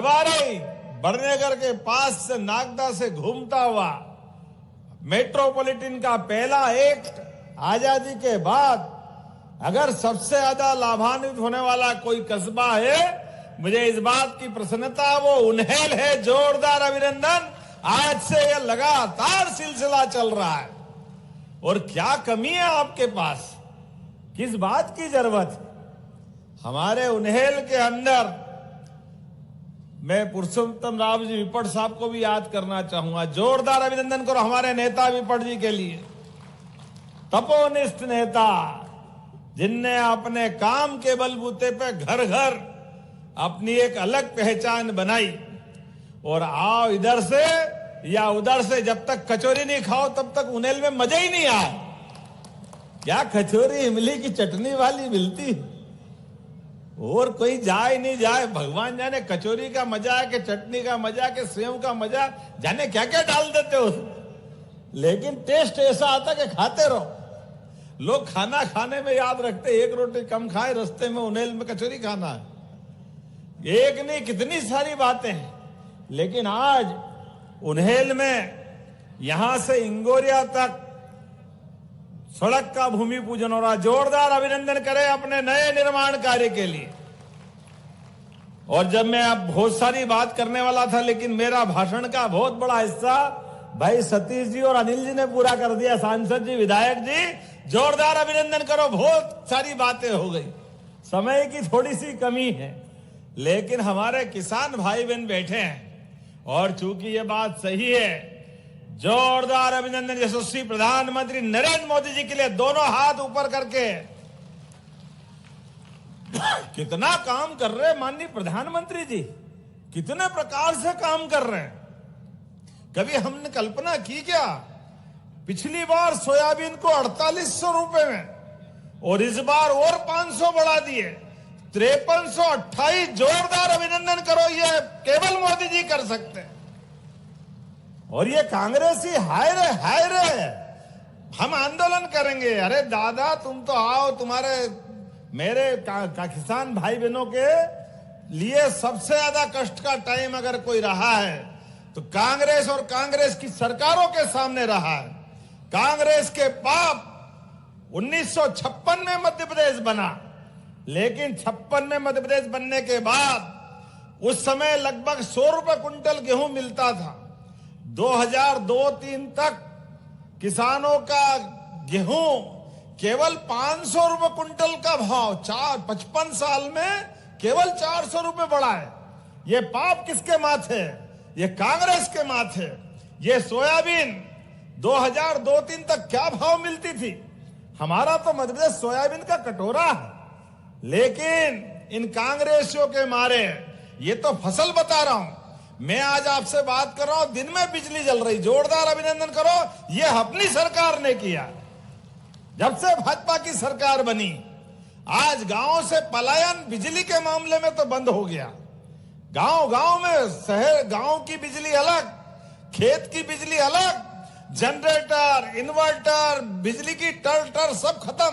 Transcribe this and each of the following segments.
बड़नगर के पास से नागदा से घूमता हुआ मेट्रोपॉलिटन का पहला एक्ट आजादी के बाद अगर सबसे ज्यादा लाभान्वित होने वाला कोई कस्बा है, मुझे इस बात की प्रसन्नता वो उन्हेल है। जोरदार अभिनंदन। आज से यह लगातार सिलसिला चल रहा है। और क्या कमी है आपके पास, किस बात की जरूरत है? हमारे उन्हेल के अंदर मैं पुरुषोत्तम राव जी विपट साहब को भी याद करना चाहूंगा। जोरदार अभिनंदन करो हमारे नेता विपट जी के लिए। तपोनिष्ठ नेता जिनने अपने काम के बलबूते पे घर घर अपनी एक अलग पहचान बनाई। और आओ इधर से या उधर से, जब तक कचौरी नहीं खाओ तब तक उन्हेल में मजा ही नहीं आए। क्या कचौरी इमली की चटनी वाली मिलती, और कोई जाए नहीं जाए, भगवान जाने कचौरी का मजा है कि चटनी का मजा कि सेव का मजा, जाने क्या क्या डाल देते हो, लेकिन टेस्ट ऐसा आता कि खाते रहो। लोग खाना खाने में याद रखते, एक रोटी कम खाए, रास्ते में उन्हेल में कचौरी खाना है। एक नहीं कितनी सारी बातें हैं। लेकिन आज उन्हेल में यहां से इंगोरिया तक सड़क का भूमि पूजन हो रहा। जोरदार अभिनंदन करें अपने नए निर्माण कार्य के लिए। और जब मैं अब बहुत सारी बात करने वाला था, लेकिन मेरा भाषण का बहुत बड़ा हिस्सा भाई सतीश जी और अनिल जी ने पूरा कर दिया। सांसद जी, विधायक जी, जोरदार अभिनंदन करो। बहुत सारी बातें हो गई, समय की थोड़ी सी कमी है, लेकिन हमारे किसान भाई बहन बैठे हैं। और चूंकि ये बात सही है, जोरदार अभिनंदन यशस्वी प्रधानमंत्री नरेंद्र मोदी जी के लिए। दोनों हाथ ऊपर करके। कितना काम कर रहे हैं माननीय प्रधानमंत्री जी, कितने प्रकार से काम कर रहे हैं। कभी हमने कल्पना की क्या? पिछली बार सोयाबीन को 4800 रुपए में, और इस बार और 500 बढ़ा दिए, 5328। जोरदार अभिनंदन करो, ये केवल मोदी जी कर सकते हैं। और ये कांग्रेसी हाय रे हम आंदोलन करेंगे। अरे दादा तुम तो आओ, तुम्हारे मेरे किसान भाई बहनों के लिए सबसे ज्यादा कष्ट का टाइम अगर कोई रहा है तो कांग्रेस और कांग्रेस की सरकारों के सामने रहा है। कांग्रेस के पाप 1956 में मध्य प्रदेश बना, लेकिन 56 में मध्य प्रदेश बनने के बाद उस समय लगभग 100 रुपए कुंटल गेहूं मिलता था। 2002-03 तक किसानों का गेहूं केवल 500 रुपए कुंटल का भाव, 55 साल में केवल 400 रुपए बढ़ा है। ये पाप किसके माथे है? ये कांग्रेस के माथे। ये सोयाबीन 2002-03 तक क्या भाव मिलती थी? हमारा तो मध्य प्रदेश सोयाबीन का कटोरा है, लेकिन इन कांग्रेसियों के मारे, ये तो फसल बता रहा हूं मैं, आज आपसे बात कर रहा हूं, दिन में बिजली जल रही। जोरदार अभिनंदन करो, ये अपनी सरकार ने किया। जब से भाजपा की सरकार बनी, आज गांव से पलायन बिजली के मामले में तो बंद हो गया। गांव में, शहर गांव की बिजली अलग, खेत की बिजली अलग, जनरेटर, इन्वर्टर, बिजली की टर सब खत्म।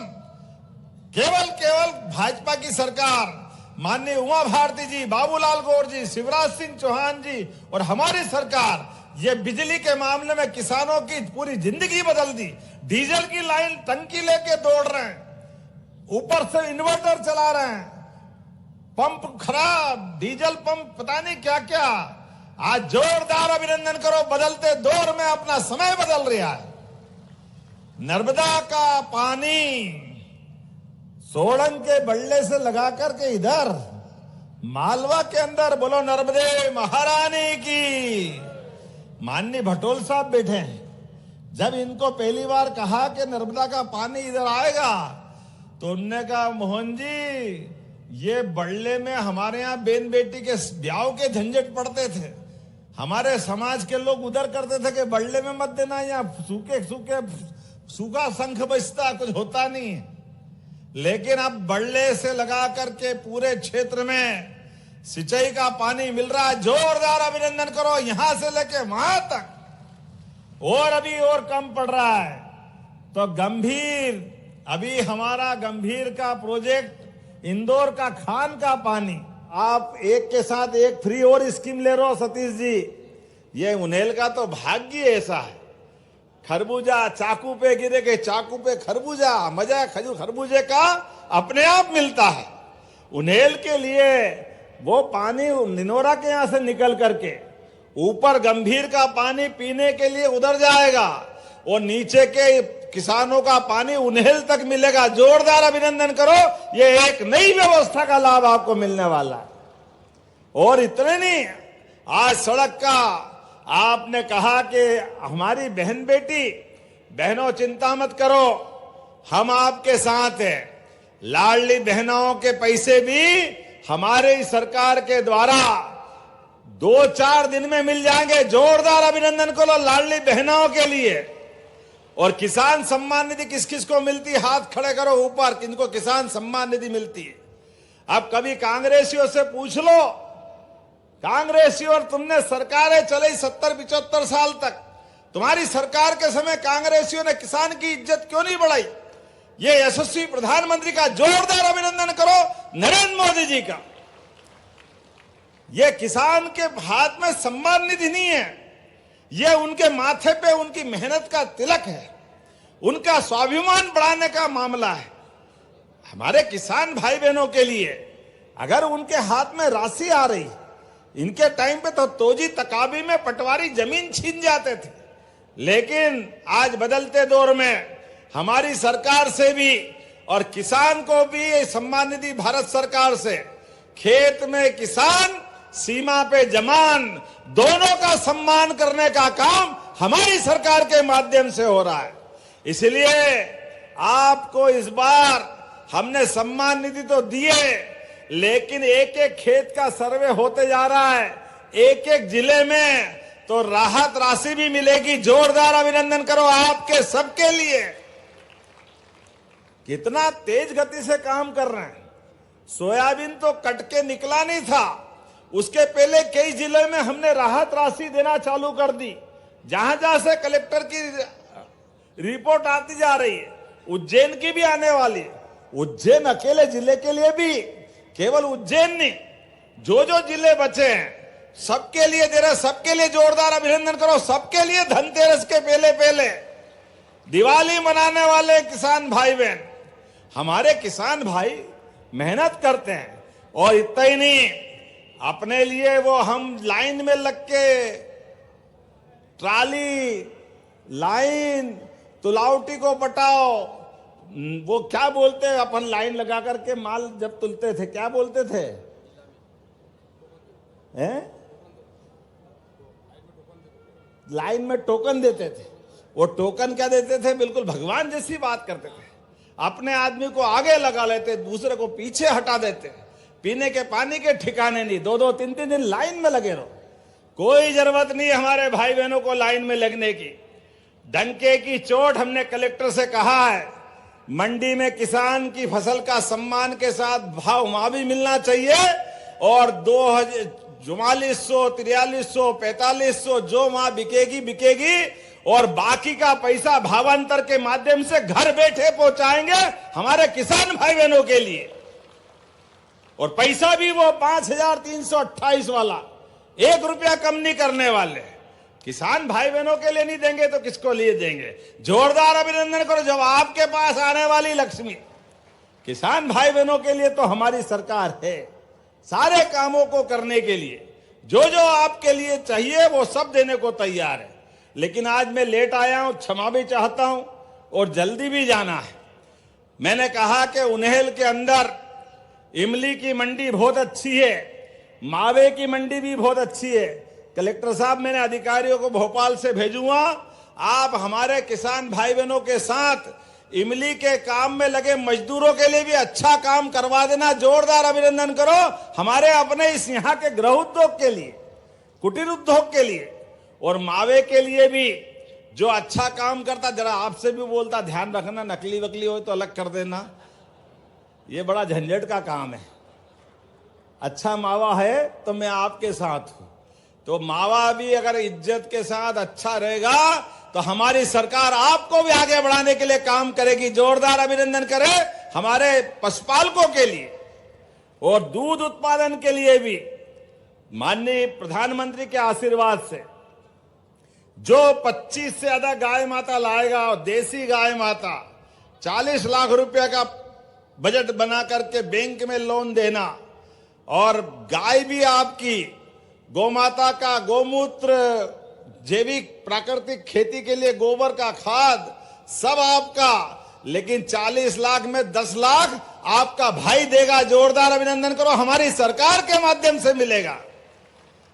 केवल भाजपा की सरकार, माननीय उमा भारती जी, बाबूलाल गौर जी, शिवराज सिंह चौहान जी और हमारी सरकार, ये बिजली के मामले में किसानों की पूरी जिंदगी बदल दी। डीजल की लाइन टंकी लेके दौड़ रहे हैं, ऊपर से इन्वर्टर चला रहे हैं, पंप खराब, डीजल पंप पता नहीं क्या क्या। आज जोरदार अभिनंदन करो, बदलते दौर में अपना समय बदल रहा है। नर्मदा का पानी सोलन के बल्ले से लगा करके इधर मालवा के अंदर, बोलो नर्मदे महारानी की। माननीय भटोल साहब बैठे हैं। जब इनको पहली बार कहा कि नर्मदा का पानी इधर आएगा, तो उनने कहा मोहन जी, ये बल्ले में हमारे यहाँ बेन बेटी के ब्याह के झंझट पड़ते थे। हमारे समाज के लोग उधर करते थे कि बल्ले में मत देना, यहाँ सूखा शंख बजता, कुछ होता नहीं है। लेकिन अब बल्ले से लगा करके पूरे क्षेत्र में सिंचाई का पानी मिल रहा है। जोरदार अभिनंदन करो, यहां से लेके वहां तक। और अभी और कम पड़ रहा है तो गंभीर, अभी हमारा गंभीर का प्रोजेक्ट, इंदौर का खान का पानी आप एक के साथ एक फ्री और स्कीम ले रहे हो सतीश जी। ये उन्हेल का तो भाग्य ऐसा है, खरबूजा चाकू पे गिरे के चाकू पे खरबूजा, मजा खजूर खरबूजे का अपने आप मिलता है। उन्हेल के लिए वो पानी निनोरा के यहां से निकल करके ऊपर गंभीर का पानी पीने के लिए उधर जाएगा और नीचे के किसानों का पानी उन्हेल तक मिलेगा। जोरदार अभिनंदन करो, ये एक नई व्यवस्था का लाभ आपको मिलने वाला है। और इतने नहीं, आज सड़क का आपने कहा कि हमारी बहन बेटी, बहनों चिंता मत करो, हम आपके साथ हैं। लाडली बहनों के पैसे भी हमारे सरकार के द्वारा 2-4 दिन में मिल जाएंगे। जोरदार अभिनंदन करो लाडली बहनों के लिए। और किसान सम्मान निधि किस किस को मिलती है, हाथ खड़े करो ऊपर, किनको किसान सम्मान निधि मिलती है। अब कभी कांग्रेसियों से पूछ लो, कांग्रेसियों और तुमने सरकारें चलाई 70-75 साल तक, तुम्हारी सरकार के समय कांग्रेसियों ने किसान की इज्जत क्यों नहीं बढ़ाई? ये यशस्वी प्रधानमंत्री का जोरदार अभिनंदन करो, नरेंद्र मोदी जी का। ये किसान के हाथ में सम्मान निधि नहीं है, ये उनके माथे पे उनकी मेहनत का तिलक है, उनका स्वाभिमान बढ़ाने का मामला है। हमारे किसान भाई बहनों के लिए अगर उनके हाथ में राशि आ रही, इनके टाइम पे तो तोजी तकाबी में पटवारी जमीन छीन जाते थे, लेकिन आज बदलते दौर में हमारी सरकार से भी और किसान को भी सम्मान निधि भारत सरकार से, खेत में किसान सीमा पे जवान, दोनों का सम्मान करने का काम हमारी सरकार के माध्यम से हो रहा है। इसलिए आपको इस बार हमने सम्मान निधि तो दिए, लेकिन एक एक खेत का सर्वे होते जा रहा है, एक एक जिले में तो राहत राशि भी मिलेगी। जोरदार अभिनंदन करो आपके सबके लिए। कितना तेज गति से काम कर रहे हैं। सोयाबीन तो कट के निकला नहीं था, उसके पहले कई जिलों में हमने राहत राशि देना चालू कर दी। जहां जहां से कलेक्टर की रिपोर्ट आती जा रही है, उज्जैन की भी आने वाली है। उज्जैन अकेले जिले के लिए भी, केवल उज्जैन नहीं, जो जो जिले बचे हैं सबके लिए दे रहे, सबके लिए जोरदार अभिनंदन करो। सबके लिए धनतेरस के पहले पहले दिवाली मनाने वाले किसान भाई बहन, हमारे किसान भाई मेहनत करते हैं। और इतना ही नहीं, अपने लिए वो हम लाइन में लग के ट्राली लाइन तुलावटी को बटाओ, वो क्या बोलते हैं, अपन लाइन लगा करके माल जब तुलते थे क्या बोलते थे, हैं? लाइन में टोकन देते थे। वो टोकन क्या देते थे, बिल्कुल भगवान जैसी बात करते थे। अपने आदमी को आगे लगा लेते, दूसरे को पीछे हटा देते। पीने के पानी के ठिकाने नहीं, 2-2, 3-3 दिन लाइन में लगे रहो। कोई जरूरत नहीं हमारे भाई बहनों को लाइन में लगने की। डंके की चोट हमने कलेक्टर से कहा है, मंडी में किसान की फसल का सम्मान के साथ भाव वहां भी मिलना चाहिए। और 4400, 4300, 4500 जो वहां बिकेगी बिकेगी, और बाकी का पैसा भावांतर के माध्यम से घर बैठे पहुंचाएंगे हमारे किसान भाई बहनों के लिए। और पैसा भी वो 5328 वाला, 1 रुपया कम नहीं करने वाले। किसान भाई बहनों के लिए नहीं देंगे तो किसको लिए देंगे? जोरदार अभिनंदन करो। जब आपके पास आने वाली लक्ष्मी किसान भाई बहनों के लिए, तो हमारी सरकार है सारे कामों को करने के लिए। जो जो आपके लिए चाहिए वो सब देने को तैयार है। लेकिन आज मैं लेट आया हूं, क्षमा भी चाहता हूं और जल्दी भी जाना है। मैंने कहा कि उन्हेल के अंदर इमली की मंडी बहुत अच्छी है, मावे की मंडी भी बहुत अच्छी है। कलेक्टर साहब, मैंने अधिकारियों को भोपाल से भेजूंगा, आप हमारे किसान भाई बहनों के साथ इमली के काम में लगे मजदूरों के लिए भी अच्छा काम करवा देना। जोरदार अभिनंदन करो हमारे अपने इस यहाँ के गृह उद्योग के लिए, कुटीर उद्योग के लिए, और मावे के लिए भी जो अच्छा काम करता। जरा आपसे भी बोलता, ध्यान रखना, नकली वकली हो तो अलग कर देना, ये बड़ा झंझट का काम है। अच्छा मावा है तो मैं आपके साथ हूं। तो मावा भी अगर इज्जत के साथ अच्छा रहेगा तो हमारी सरकार आपको भी आगे बढ़ाने के लिए काम करेगी। जोरदार अभिनंदन करें हमारे पशुपालकों के लिए। और दूध उत्पादन के लिए भी माननीय प्रधानमंत्री के आशीर्वाद से जो 25 से ज्यादा गाय माता लाएगा और देसी गाय माता 40 लाख रुपए का बजट बना करके बैंक में लोन देना, और गाय भी आपकी गौमाता का गोमूत्र, जैविक प्राकृतिक खेती के लिए गोबर का खाद सब आपका, लेकिन 40 लाख में 10 लाख आपका भाई देगा। जोरदार अभिनंदन करो, हमारी सरकार के माध्यम से मिलेगा।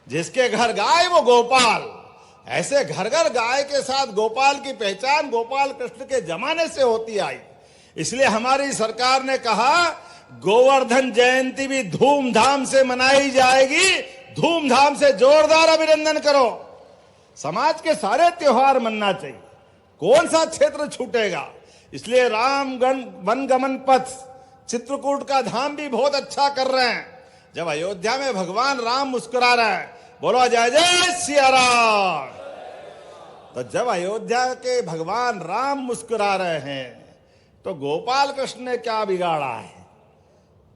जिसके घर गाय वो गोपाल। ऐसे घर घर गाय के साथ गोपाल की पहचान गोपाल कृष्ण के जमाने से होती आई। इसलिए हमारी सरकार ने कहा गोवर्धन जयंती भी धूमधाम से मनाई जाएगी। धूमधाम से जोरदार अभिनंदन करो। समाज के सारे त्योहार मनना चाहिए, कौन सा क्षेत्र छूटेगा। इसलिए रामगण वनगमन पथ चित्रकूट का धाम भी बहुत अच्छा कर रहे हैं। जब अयोध्या में भगवान राम मुस्कुरा रहे हैं, बोलो जय जय सिया राम। तो जब अयोध्या के भगवान राम मुस्कुरा रहे हैं तो गोपाल कृष्ण ने क्या बिगाड़ा है।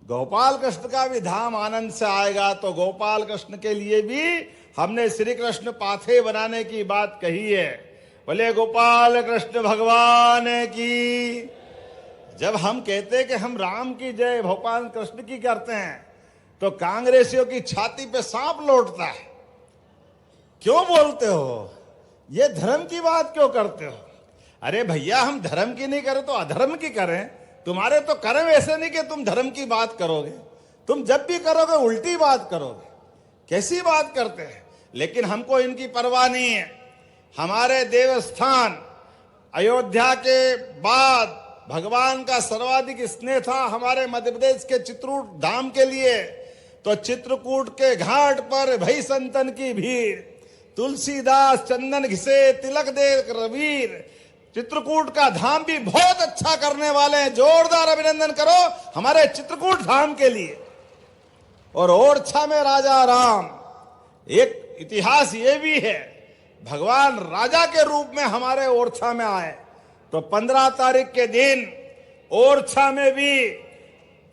गोपाल कृष्ण का भी धाम आनंद से आएगा। तो गोपाल कृष्ण के लिए भी हमने श्री कृष्ण पाथे बनाने की बात कही है। बोले गोपाल कृष्ण भगवान की। जब हम कहते हैं कि हम राम की जय भगवान कृष्ण की करते हैं तो कांग्रेसियों की छाती पे सांप लौटता है। क्यों बोलते हो, ये धर्म की बात क्यों करते हो। अरे भैया, हम धर्म की नहीं करें तो अधर्म की करें। तुम्हारे तो कर्म ऐसे नहीं कि तुम धर्म की बात करोगे, तुम जब भी करोगे उल्टी बात करोगे। कैसी बात करते हैं। लेकिन हमको इनकी परवाह नहीं है। हमारे देवस्थान अयोध्या के बाद भगवान का सर्वाधिक स्नेह था हमारे मध्य प्रदेश के चित्रकूट धाम के लिए। तो चित्रकूट के घाट पर भई संतन की भीड़, तुलसीदास चंदन घिसे तिलक दे रवीर। चित्रकूट का धाम भी बहुत अच्छा करने वाले हैं। जोरदार अभिनंदन करो हमारे चित्रकूट धाम के लिए। और ओरछा में राजा राम, एक इतिहास ये भी है, भगवान राजा के रूप में हमारे ओरछा में आए। तो 15 तारीख के दिन ओरछा में भी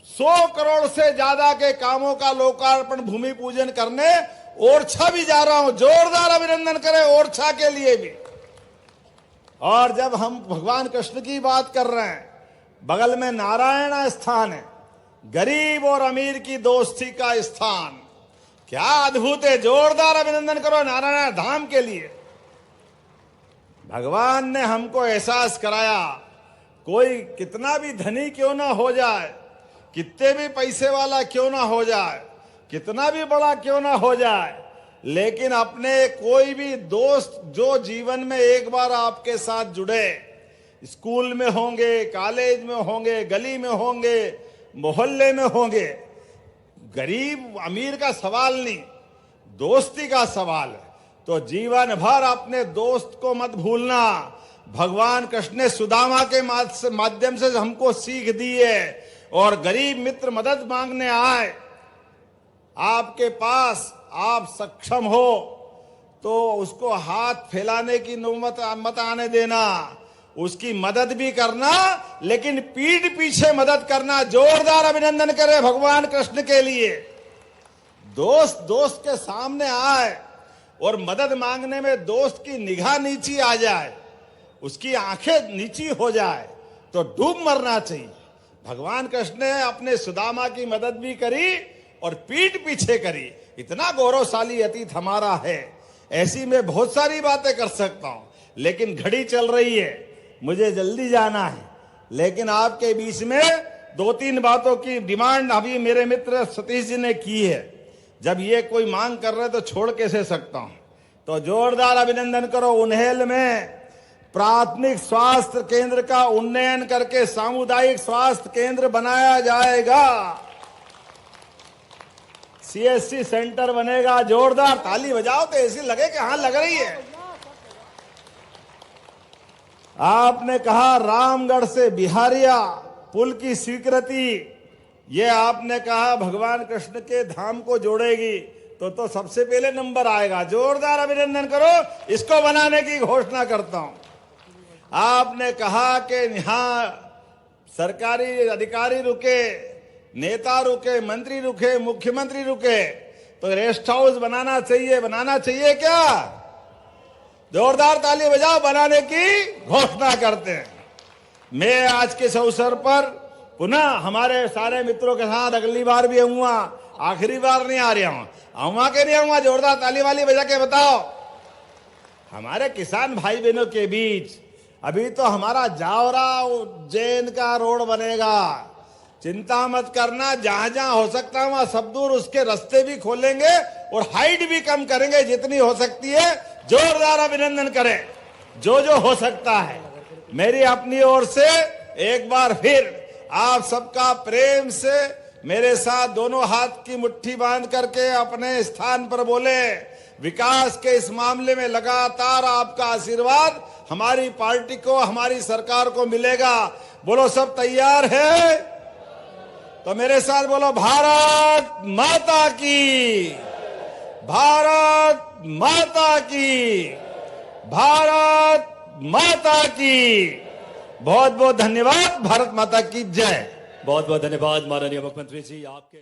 100 करोड़ से ज्यादा के कामों का लोकार्पण भूमि पूजन करने ओरछा भी जा रहा हूं। जोरदार अभिनंदन करें ओरछा के लिए भी। और जब हम भगवान कृष्ण की बात कर रहे हैं, बगल में नारायण स्थान है, गरीब और अमीर की दोस्ती का स्थान। क्या अद्भुत है। जोरदार अभिनंदन करो नारायण धाम के लिए। भगवान ने हमको एहसास कराया, कोई कितना भी धनी क्यों ना हो जाए, कितने भी पैसे वाला क्यों ना हो जाए, कितना भी बड़ा क्यों ना हो जाए, लेकिन अपने कोई भी दोस्त जो जीवन में एक बार आपके साथ जुड़े, स्कूल में होंगे, कॉलेज में होंगे, गली में होंगे, मोहल्ले में होंगे, गरीब अमीर का सवाल नहीं, दोस्ती का सवाल है। तो जीवन भर अपने दोस्त को मत भूलना। भगवान कृष्ण ने सुदामा के माध्यम से हमको सीख दी है। और गरीब मित्र मदद मांगने आए आपके पास, आप सक्षम हो तो उसको हाथ फैलाने की नौबत मत आने देना। उसकी मदद भी करना, लेकिन पीठ पीछे मदद करना। जोरदार अभिनंदन करें भगवान कृष्ण के लिए। दोस्त के सामने आए और मदद मांगने में दोस्त की निगाह नीची आ जाए, उसकी आंखें नीची हो जाए तो डूब मरना चाहिए। भगवान कृष्ण ने अपने सुदामा की मदद भी करी और पीठ पीछे करी। इतना गौरवशाली अतीत हमारा है। ऐसी मैं बहुत सारी बातें कर सकता हूं, लेकिन घड़ी चल रही है, मुझे जल्दी जाना है। लेकिन आपके बीच में 2-3 बातों की डिमांड अभी मेरे मित्र सतीश जी ने की है। जब ये कोई मांग कर रहे तो छोड़ कैसे सकता हूं। तो जोरदार अभिनंदन करो। उन्हेल में प्राथमिक स्वास्थ्य केंद्र का उन्नयन करके सामुदायिक स्वास्थ्य केंद्र बनाया जाएगा। सीएससी सेंटर बनेगा। जोरदार ताली बजाओ तो ऐसी लगे कि हां लग रही है। आपने कहा रामगढ़ से बिहारिया पुल की स्वीकृति, ये आपने कहा भगवान कृष्ण के धाम को जोड़ेगी तो सबसे पहले नंबर आएगा। जोरदार अभिनंदन करो। इसको बनाने की घोषणा करता हूं। आपने कहा कि यहां सरकारी अधिकारी रुके नेता रुके, मंत्री रुके, मुख्यमंत्री रुके, तो रेस्ट हाउस बनाना चाहिए क्या? जोरदार ताली बजाओ, बनाने की घोषणा करते हैं। मैं आज के इस अवसर पर पुनः हमारे सारे मित्रों के साथ अगली बार भी आऊंगा, आखिरी बार नहीं आ रहा हूं, आऊंगा कि नहीं आऊंगा? जोरदार ताली वाली बजा के बताओ। हमारे किसान भाई बहनों के बीच अभी तो हमारा जावरा उज्जैन का रोड बनेगा, चिंता मत करना, जहां जहां हो सकता है वहां सब दूर उसके रास्ते भी खोलेंगे और हाइट भी कम करेंगे जितनी हो सकती है। जोरदार अभिनंदन करें जो जो हो सकता है। मेरी अपनी ओर से एक बार फिर आप सबका प्रेम से मेरे साथ दोनों हाथ की मुट्ठी बांध करके अपने स्थान पर बोले, विकास के इस मामले में लगातार आपका आशीर्वाद हमारी पार्टी को, हमारी सरकार को मिलेगा। बोलो सब तैयार है? तो मेरे साथ बोलो, भारत माता की, भारत माता की, भारत माता की। बहुत बहुत धन्यवाद। भारत माता की जय। बहुत बहुत धन्यवाद माननीय मुख्यमंत्री जी आपके।